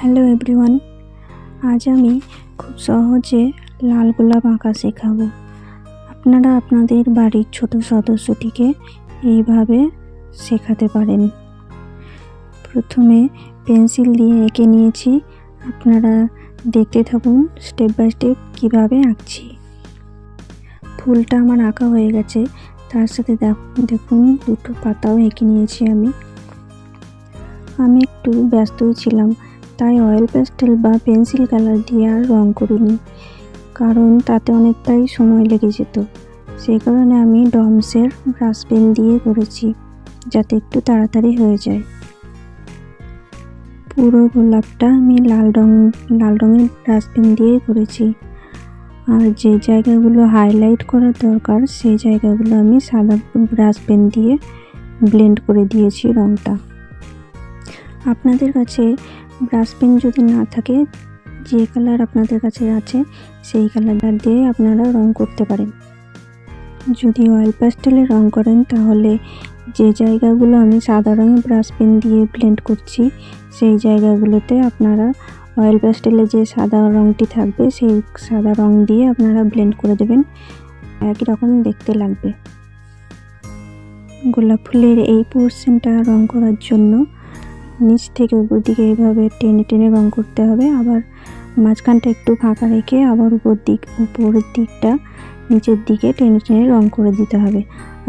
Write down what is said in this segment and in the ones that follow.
Hello everyone, আজ আমি খুব সহজে লাল গোলাপ আঁকা শেখাবো। আপনারা আপনাদের বাড়ির ছোট সদস্যটিকে এইভাবে শেখাতে পারেন। প্রথমে পেন্সিল দিয়ে এঁকে নিয়েছি, আপনারা দেখতে থাকুন স্টেপ বাই স্টেপ কীভাবে আঁকছি। ফুলটা আমার আঁকা হয়ে গেছে, তার সাথে দেখুন দুটো পাতাও এঁকে নিয়েছি। আমি একটু ব্যস্তই ছিলাম, তাই অয়েল প্যাস্টেল বা পেন্সিল কালার দিয়ে আর রং করিনি, কারণ তাতে অনেকটাই সময় লেগে যেত। সেই কারণে আমি ডমসের ব্রাশ পেন দিয়ে করেছি, যাতে একটু তাড়াতাড়ি হয়ে যায়। পুরো গোলাপটা আমি লাল রঙের ব্রাশ পেন দিয়ে করেছি, আর যে জায়গাগুলো হাইলাইট করার দরকার সেই জায়গাগুলো আমি সাদা ব্রাশ পেন দিয়ে ব্লেন্ড করে দিয়েছি রঙটা। আপনাদের কাছে ব্রাশ পেন যদি না থাকে, যে কালার আপনাদের কাছে আছে সেই কালার দিয়ে আপনারা রং করতে পারেন। যদি অয়েল প্যাস্টেলে রং করেন তাহলে যে জায়গাগুলো আমি সাদা রঙের ব্রাশ পেন দিয়ে ব্লেন্ড করছি সেই জায়গাগুলোতে আপনারা অয়েল প্যাস্টেলে যে সাদা রঙটি থাকবে সেই সাদা রং দিয়ে আপনারা ব্লেন্ড করে দেবেন, একই রকম দেখতে লাগবে। গোলাপ ফুলের এই পোর্শনটা রং করার জন্য নিচ থেকে উপর দিকে এইভাবে টেনে টেনে রং করতে হবে, আবার মাঝখানটা একটু ফাঁকা রেখে আবার উপরের দিকটা নিচের দিকে টেনে টেনে রং করে দিতে হবে,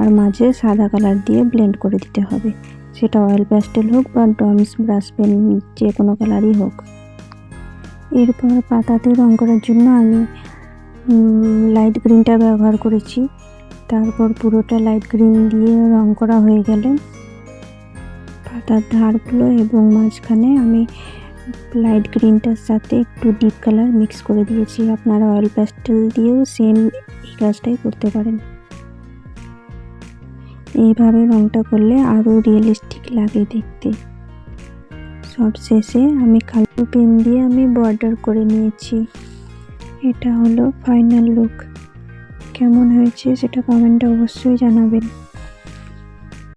আর মাঝে সাদা কালার দিয়ে ব্লেন্ড করে দিতে হবে, সেটা অয়েল প্যাস্টেল হোক বা ডমস ব্রাশ পেন, যে কোনো কালারই হোক। এরপর পাতাতে রং করার জন্য আমি লাইট গ্রিনটা ব্যবহার করেছি। তারপর পুরোটা লাইট গ্রিন দিয়ে রং করা হয়ে গেলে পাতার ধারগুলো এবং মাঝখানে আমি লাইট গ্রিনটার সাথে একটু ডিপ কালার মিক্স করে দিয়েছি। আপনারা অয়েল প্যাস্টেল দিয়েও সেম এই কাজটাই করতে পারেন। এইভাবে রংটা করলে আরও রিয়েলিস্টিক লাগে দেখতে। সব শেষে আমি কালো পেন দিয়ে আমি বর্ডার করে নিয়েছি। এটা হলো ফাইনাল লুক। কেমন হয়েছে সেটা কমেন্টে অবশ্যই জানাবেন।